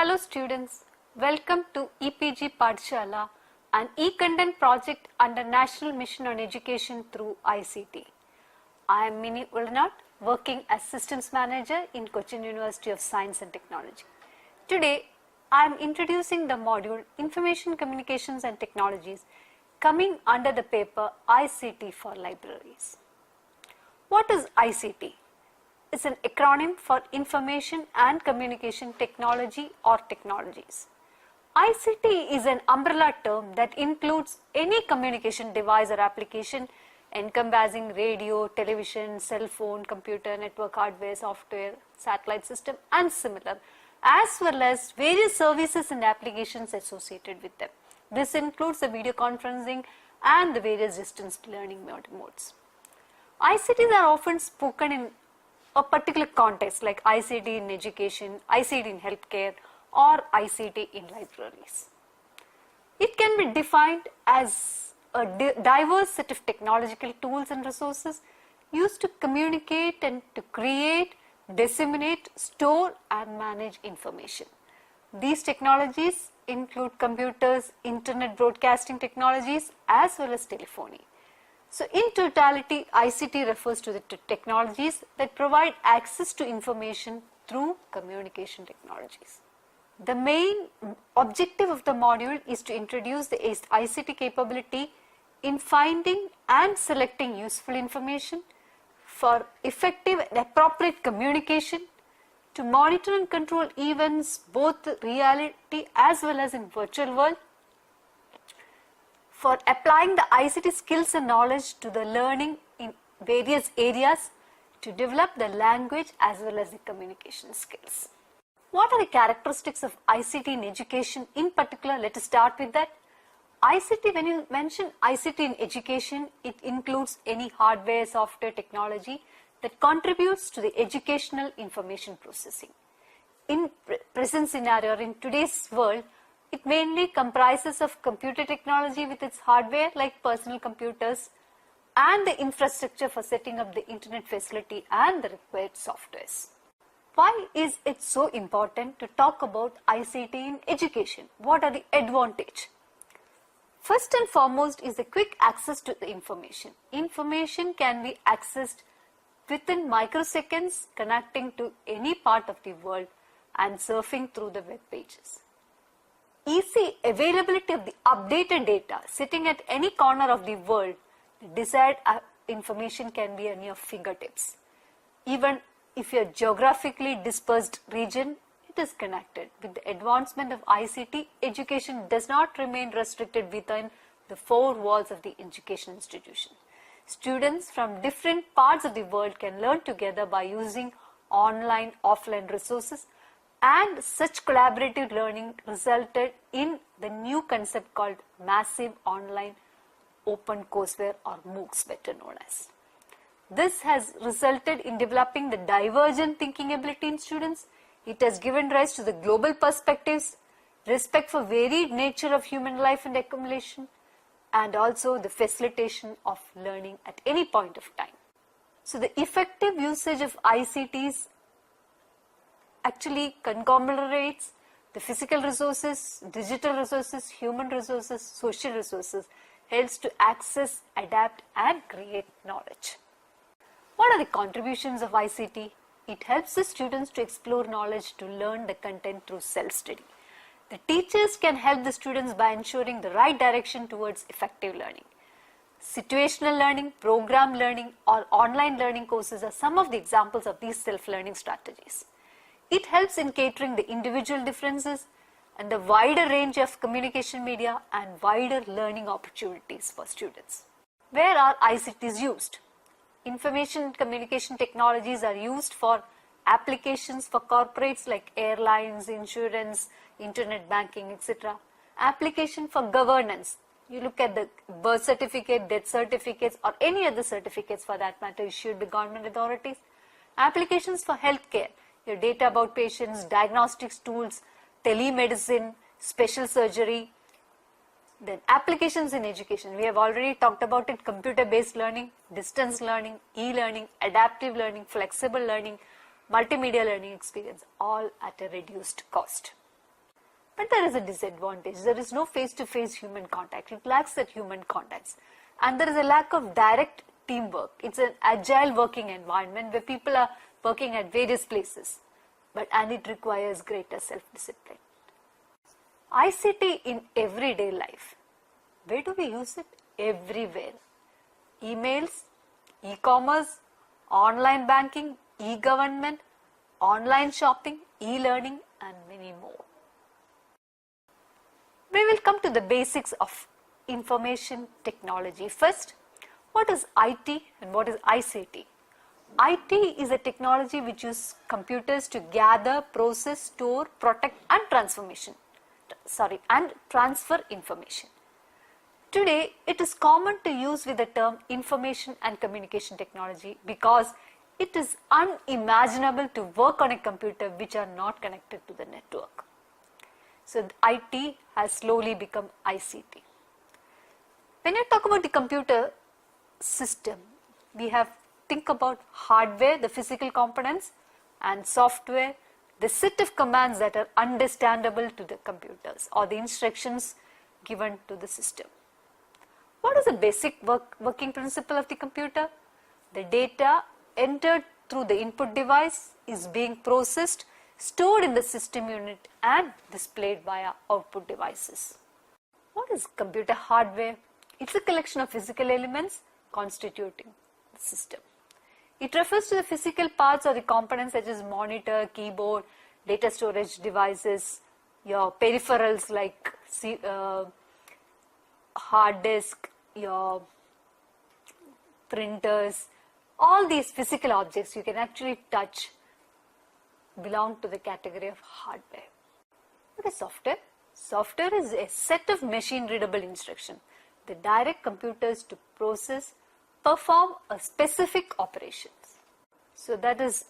Hello students, welcome to EPG Pathshala, an e-content project under National Mission on Education through ICT. I am Mini Ullanat, working as Systems Manager in Cochin University of Science and Technology. Today, I am introducing the module Information Communications and Technologies coming under the paper ICT for Libraries. What is ICT? It's an acronym for Information and Communication Technology or Technologies. ICT is an umbrella term that includes any communication device or application encompassing radio, television, cell phone, computer, network hardware, software, satellite system and similar, as well as various services and applications associated with them. This includes the video conferencing and the various distance learning modes. ICTs are often spoken in a particular context like ICT in education, ICT in healthcare or ICT in libraries. It can be defined as a diverse set of technological tools and resources used to communicate and to create, disseminate, store and manage information. These technologies include computers, internet broadcasting technologies as well as telephony. So in totality, ICT refers to the technologies that provide access to information through communication technologies. The main objective of the module is to introduce the ICT capability in finding and selecting useful information for effective and appropriate communication, to monitor and control events both reality as well as in virtual world, for applying the ICT skills and knowledge to the learning in various areas, to develop the language as well as the communication skills. What are the characteristics of ICT in education in particular? Let us start with that. ICT, when you mention ICT in education, it includes any hardware, software, technology that contributes to the educational information processing. In present scenario, in today's world, it mainly comprises of computer technology with its hardware like personal computers and the infrastructure for setting up the internet facility and the required softwares. Why is it so important to talk about ICT in education? What are the advantages? First and foremost is the quick access to the information. Information can be accessed within microseconds, connecting to any part of the world and surfing through the web pages. Easy availability of the updated data sitting at any corner of the world, the desired information can be on your fingertips. Even if you are geographically dispersed region, it is connected. With the advancement of ICT, education does not remain restricted within the four walls of the education institution. Students from different parts of the world can learn together by using online, offline resources, and such collaborative learning resulted in the new concept called Massive Online Open Courseware or MOOCs better known as. This has resulted in developing the divergent thinking ability in students. It has given rise to the global perspectives, respect for varied nature of human life and accumulation, and also the facilitation of learning at any point of time. So the effective usage of ICTs actually conglomerates the physical resources, digital resources, human resources, social resources, helps to access, adapt and create knowledge. What are the contributions of ICT? It helps the students to explore knowledge, to learn the content through self-study. The teachers can help the students by ensuring the right direction towards effective learning. Situational learning, program learning or online learning courses are some of the examples of these self-learning strategies. It helps in catering the individual differences and the wider range of communication media and wider learning opportunities for students. Where are ICTs used? Information and communication technologies are used for applications for corporates like airlines, insurance, internet banking, etc. Application for governance. You look at the birth certificate, death certificates or any other certificates for that matter issued by government authorities. Applications for healthcare. Your data about patients, diagnostics tools, telemedicine, special surgery. Then applications in education. We have already talked about it: computer-based learning, distance learning, e-learning, adaptive learning, flexible learning, multimedia learning experience, all at a reduced cost. But there is a disadvantage. There is no face-to-face human contact. It lacks that human contacts. And there is a lack of direct teamwork. It's an agile working environment where people are working at various places. And it requires greater self-discipline. ICT in everyday life. Where do we use it? Everywhere. Emails, e-commerce, online banking, e-government, online shopping, e-learning, and many more. We will come to the basics of information technology. First, what is IT and what is ICT? IT is a technology which uses computers to gather, process, store, protect, and transfer information. Today, it is common to use with the term information and communication technology because it is unimaginable to work on a computer which are not connected to the network. So IT has slowly become ICT. When you talk about the computer system, we have think about hardware, the physical components, and software, the set of commands that are understandable to the computers or the instructions given to the system. What is the basic working principle of the computer? The data entered through the input device is being processed, stored in the system unit, and displayed via output devices. What is computer hardware? It's a collection of physical elements constituting the system. It refers to the physical parts or the components such as monitor, keyboard, data storage devices, your peripherals like hard disk, your printers, all these physical objects you can actually touch belong to the category of hardware. What is software? Software is a set of machine readable instructions that direct computers to perform a specific operations. So that is,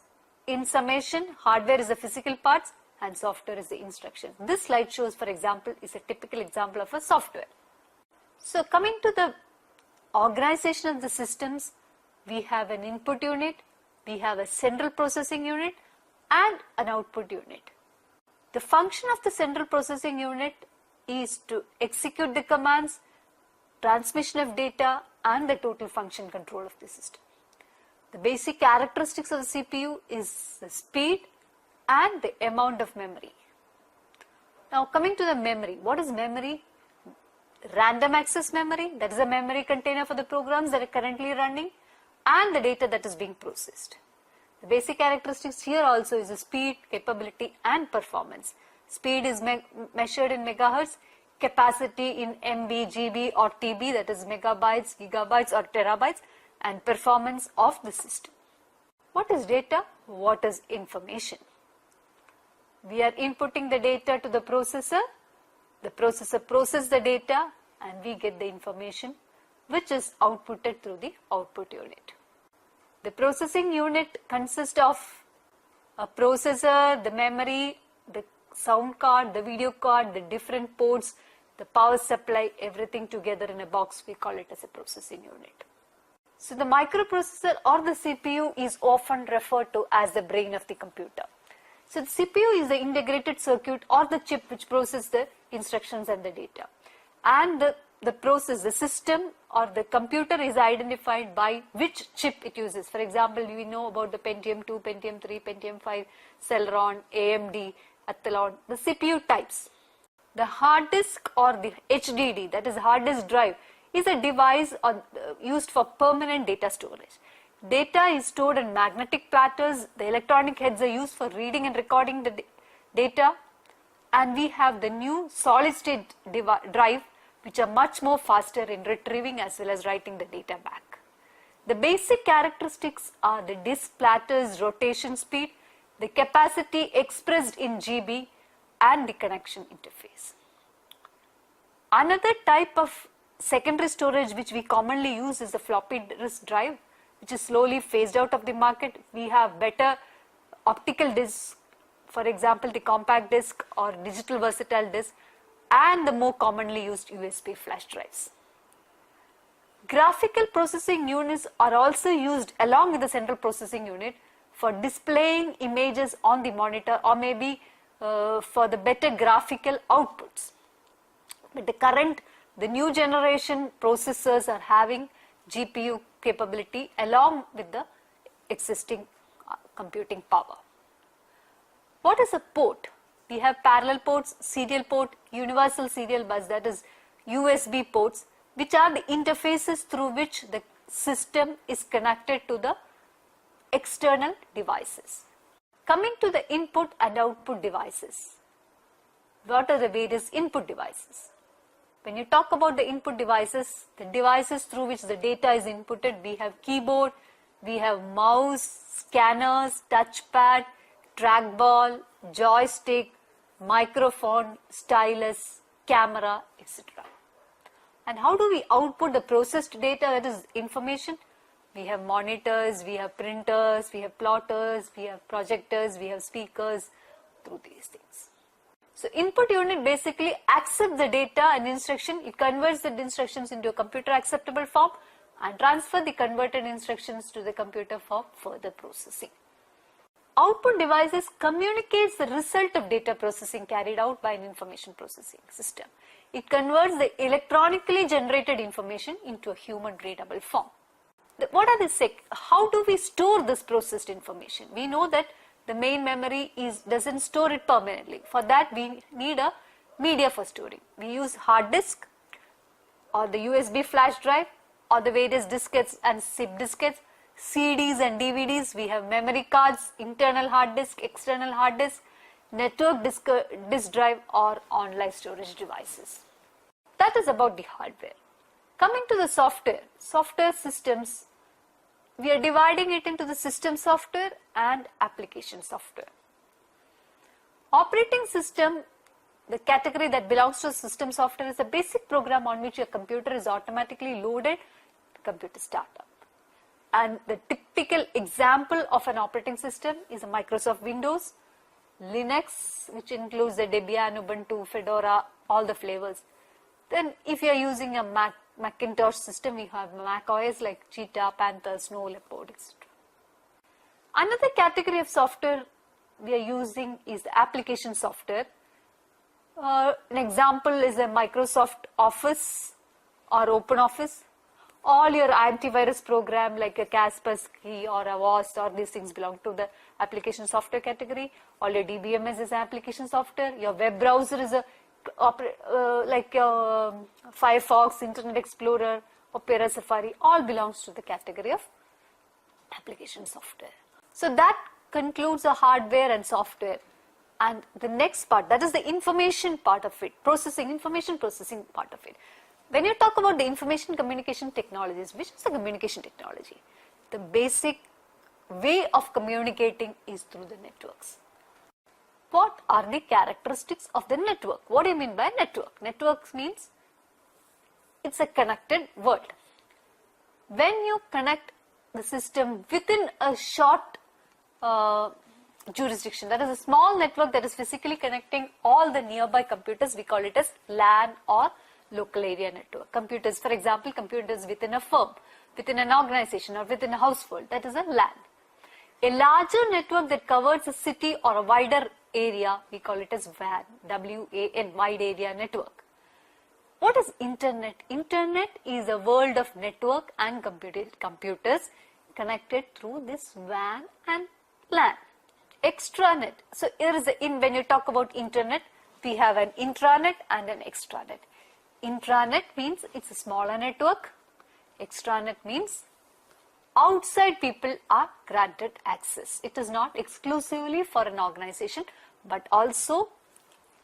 in summation, hardware is the physical parts and software is the instruction. This slide shows, for example, is a typical example of a software. So coming to the organization of the systems, we have an input unit, we have a central processing unit, and an output unit. The function of the central processing unit is to execute the commands, transmission of data, and the total function control of the system. The basic characteristics of the CPU is the speed and the amount of memory. Now coming to the memory, what is memory? Random access memory, that is a memory container for the programs that are currently running and the data that is being processed. The basic characteristics here also is the speed, capability, and performance. Speed is measured in megahertz, capacity in MB, GB, or TB, that is megabytes, gigabytes, or terabytes, and performance of the system. What is data? What is information? We are inputting the data to the processor processes the data, and we get the information which is outputted through the output unit. The processing unit consists of a processor, the memory, the sound card, the video card, the different ports, the power supply, everything together in a box. We call it as a processing unit. So the microprocessor or the CPU is often referred to as the brain of the computer. So the CPU is the integrated circuit or the chip which processes the instructions and the data. And the system or the computer is identified by which chip it uses. For example, we know about the Pentium 2, Pentium 3, Pentium 5, Celeron, AMD, Athlon, the CPU types. The hard disk or the HDD, that is hard disk drive, is a device used for permanent data storage. Data is stored in magnetic platters. The electronic heads are used for reading and recording the data. And we have the new solid state drive, which are much more faster in retrieving as well as writing the data back. The basic characteristics are the disk platter's rotation speed, the capacity expressed in GB, and the connection interface. Another type of secondary storage which we commonly use is the floppy disk drive, which is slowly phased out of the market. We have better optical disks, for example, the compact disk or digital versatile disk, and the more commonly used USB flash drives. Graphical processing units are also used along with the central processing unit for displaying images on the monitor or maybe for the better graphical outputs. But the new generation processors are having GPU capability along with the existing computing power. What is a port? We have parallel ports, serial port, universal serial bus, that is USB ports, which are the interfaces through which the system is connected to the external devices. Coming to the input and output devices. What are the various input devices? When you talk about the input devices, the devices through which the data is inputted, we have keyboard, we have mouse, scanners, touchpad, trackball, joystick, microphone, stylus, camera, etc. And how do we output the processed data, that is information? We have monitors, we have printers, we have plotters, we have projectors, we have speakers, through these things. So input unit basically accepts the data and instruction, it converts the instructions into a computer acceptable form and transfer the converted instructions to the computer for further processing. Output devices communicates the result of data processing carried out by an information processing system. It converts the electronically generated information into a human readable form. How do we store this processed information? We know that the main memory doesn't store it permanently. For that we need a media for storing. We use hard disk or the USB flash drive or the various diskettes and zip diskettes, CDs and DVDs. We have memory cards, internal hard disk, external hard disk, network disk drive or online storage devices. That is about the hardware. Coming to the software systems, we are dividing it into the system software and application software. Operating system, the category that belongs to system software, is a basic program on which your computer is automatically loaded to computer startup. And the typical example of an operating system is a Microsoft Windows, Linux, which includes the Debian, Ubuntu, Fedora, all the flavors. Then if you are using a Macintosh system, we have Mac OS like Cheetah, Panther, Snow Leopard, etc. Another category of software we are using is the application software. An example is a Microsoft Office or OpenOffice. All your antivirus program like a Kaspersky or Avast or these things belong to the application software category. All your DBMS is application software. Your web browser is a like Firefox, Internet Explorer, Opera, Safari, all belongs to the category of application software. So that concludes the hardware and software. And the next part, that is the information part of it, information processing part of it. When you talk about the information communication technologies, which is the communication technology? The basic way of communicating is through the networks. What are the characteristics of the network? What do you mean by network? Networks means it's a connected world. When you connect the system within a short jurisdiction, that is a small network that is physically connecting all the nearby computers, we call it as LAN or local area network. Computers, for example, computers within a firm, within an organization or within a household, that is a LAN. A larger network that covers a city or a wider area, we call it as WAN, W-A-N, wide area network. What is internet? Internet is a world of network and computers connected through this WAN and LAN. Extranet. So here is when you talk about internet, we have an intranet and an extranet. Intranet means it's a smaller network. Extranet means outside people are granted access. It is not exclusively for an organization, but also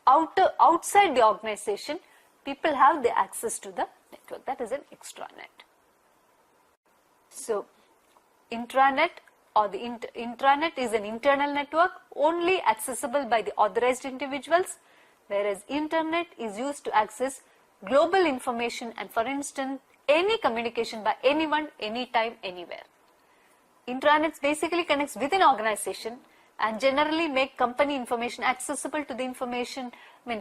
outside the organization, people have the access to the network. That is an extranet. So, intranet or the intranet is an internal network only accessible by the authorized individuals, whereas internet is used to access global information and, for instance, any communication by anyone, anytime, anywhere. Intranets basically connects within organization and generally make company information accessible to the information,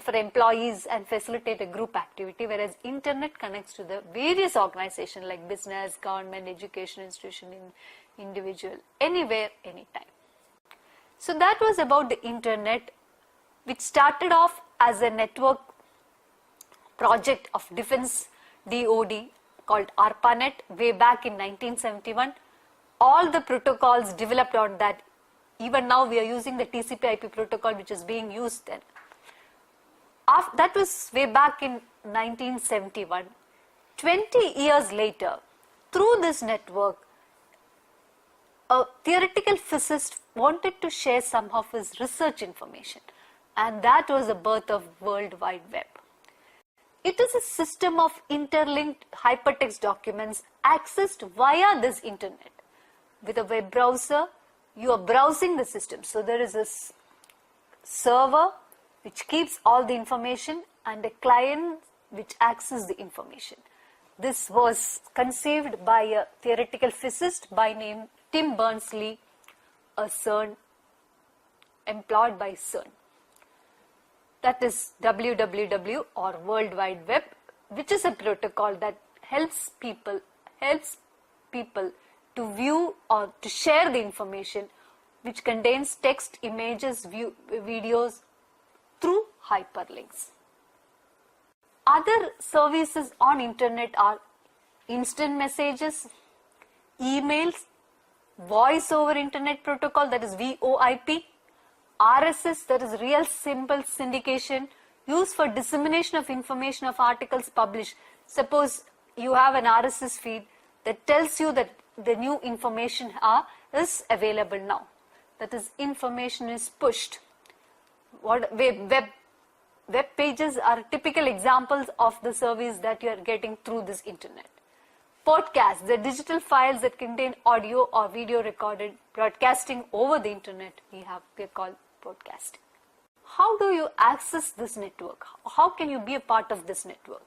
for employees and facilitate a group activity, whereas internet connects to the various organizations like business, government, education institution, individual, anywhere, anytime. So that was about the internet which started off as a network project of Defense DoD called ARPANET way back in 1971. All the protocols developed on that, even now we are using the TCP/IP protocol which is being used then. That was way back in 1971. 20 years later, through this network, a theoretical physicist wanted to share some of his research information, and that was the birth of World Wide Web. It is a system of interlinked hypertext documents accessed via this internet. With a web browser, you are browsing the system. So there is a server which keeps all the information and a client which accesses the information. This was conceived by a theoretical physicist by name Tim Berners-Lee, a CERN, employed by CERN. That is WWW or World Wide Web, which is a protocol that helps people to view or to share the information which contains text, images, videos through hyperlinks. Other services on internet are instant messages, emails, voice over internet protocol, that is VoIP, RSS, that is real simple syndication, used for dissemination of information of articles published. Suppose you have an RSS feed that tells you that the new information is available now. That is, information is pushed. Web pages are typical examples of the service that you are getting through this internet. Podcasts, the digital files that contain audio or video recorded broadcasting over the internet, we are called podcasting. How do you access this network? How can you be a part of this network?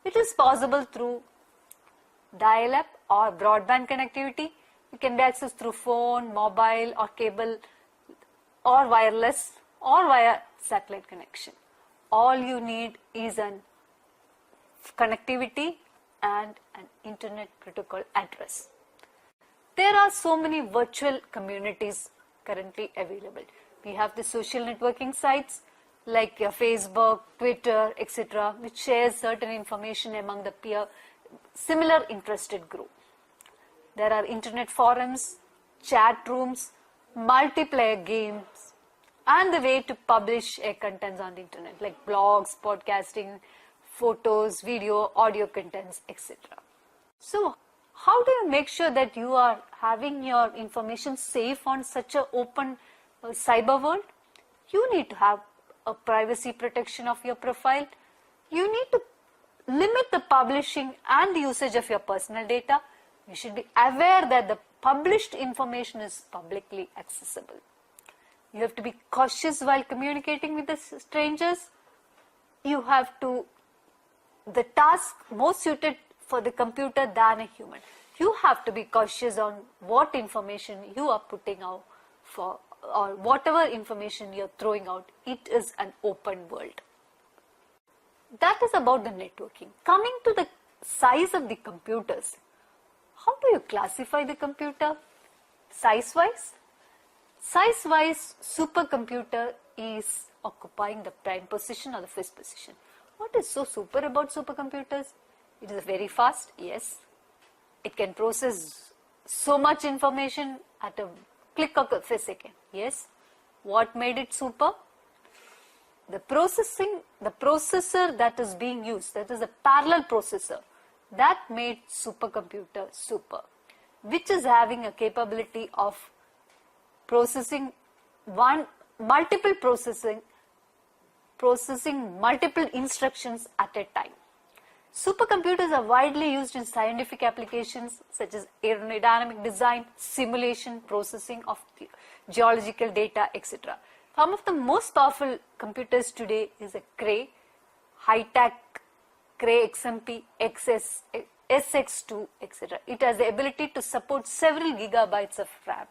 It is possible through dial-up or broadband connectivity. It can be accessed through phone, mobile or cable or wireless or via satellite connection. All you need is an connectivity and an internet protocol address. There are so many virtual communities currently available. We have the social networking sites like Facebook, Twitter, etc., which shares certain information among the similar interested group. There are internet forums, chat rooms, multiplayer games, and the way to publish contents on the internet like blogs, podcasting, photos, video, audio contents, etc. So, how do you make sure that you are having your information safe on such an open cyber world? You need to have a privacy protection of your profile. You need to limit the publishing and the usage of your personal data. You should be aware that the published information is publicly accessible. You have to be cautious while communicating with the strangers. You have to, the task most suited for the computer than a human. You have to be cautious on what information you are putting out for, or whatever information you are throwing out. It is an open world. That is about the networking. Coming to the size of the computers, how do you classify the computer? Size-wise? Size-wise, supercomputer is occupying the prime position or the first position. What is so super about supercomputers? It is very fast, yes. It can process so much information at a click of a second, yes. What made it super? The processor that is being used, that is a parallel processor, that made supercomputer super, which is having a capability of processing multiple instructions at a time. Supercomputers are widely used in scientific applications such as aerodynamic design, simulation, processing of geological data, etc. Some of the most powerful computers today is a Cray, high-tech Cray XMP, SX2, etc. It has the ability to support several gigabytes of RAM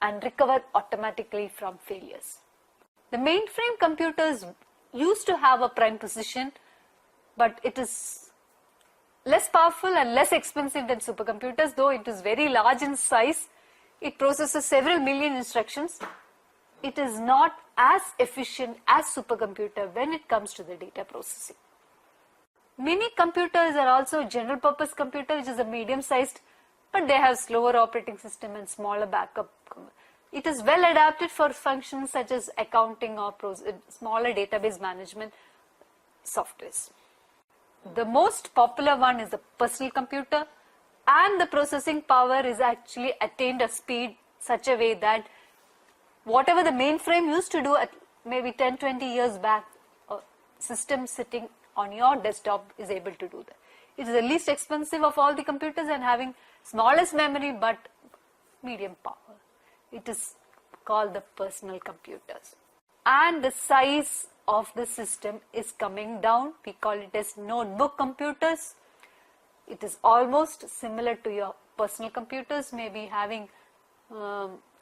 and recover automatically from failures. The mainframe computers used to have a prime position, but it is less powerful and less expensive than supercomputers, though it is very large in size. It processes several million instructions. it is not as efficient as supercomputer when it comes to the data processing. Mini computers are also general purpose computer, which is a medium sized, but they have slower operating system and smaller backup. It is well adapted for functions such as accounting or smaller database management softwares. The most popular one is the personal computer, and the processing power is actually attained a speed such a way that whatever the mainframe used to do at maybe 10-20 years back, a system sitting on your desktop is able to do that. It is the least expensive of all the computers and having smallest memory but medium power. It is called the personal computers. And the size of the system is coming down. We call it as notebook computers. It is almost similar to your personal computers, maybe having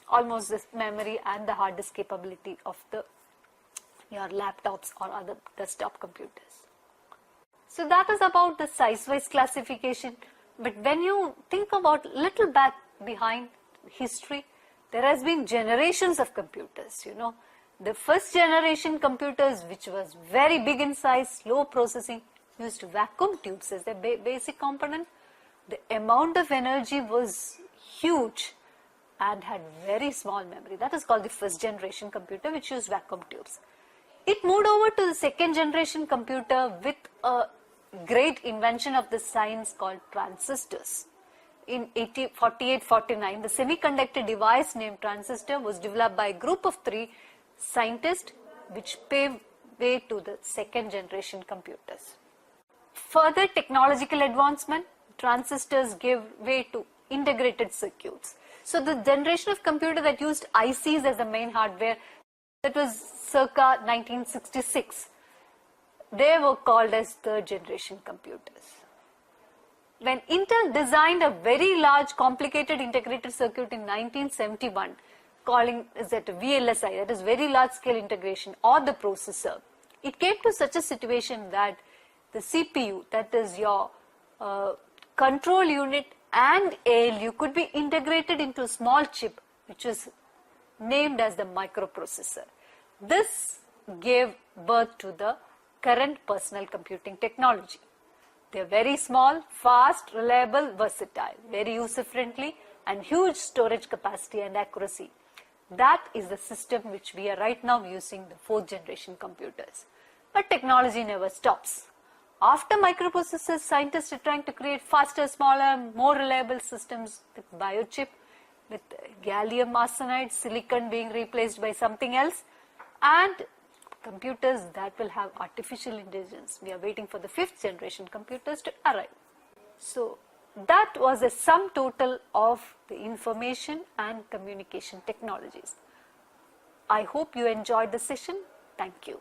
almost this memory and the hard disk capability of your laptops or other desktop computers. So that is about the size-wise classification. But when you think about little back behind history, there has been generations of computers, The first generation computers, which was very big in size, slow processing, used vacuum tubes as a basic component. The amount of energy was huge and had very small memory. That is called the first generation computer, which used vacuum tubes. It moved over to the second generation computer with a great invention of the science called transistors. In 1848-49, the semiconductor device named transistor was developed by a group of 3 scientists, which paved way to the second generation computers. Further technological advancement, transistors gave way to integrated circuits. So the generation of computer that used ICs as the main hardware, that was circa 1966. They were called as third generation computers. When Intel designed a very large complicated integrated circuit in 1971, calling it VLSI, that is very large scale integration, or the processor, it came to such a situation that the CPU, that is your control unit and ALU, could be integrated into a small chip which was named as the microprocessor. This gave birth to the current personal computing technology. They are very small, fast, reliable, versatile, very user-friendly, and huge storage capacity and accuracy. That is the system which we are right now using, the fourth generation computers. But technology never stops. After microprocessors, scientists are trying to create faster, smaller, more reliable systems with biochip, with gallium arsenide, silicon being replaced by something else, and computers that will have artificial intelligence. We are waiting for the fifth generation computers to arrive. So that was a sum total of the information and communication technologies. I hope you enjoyed the session. Thank you.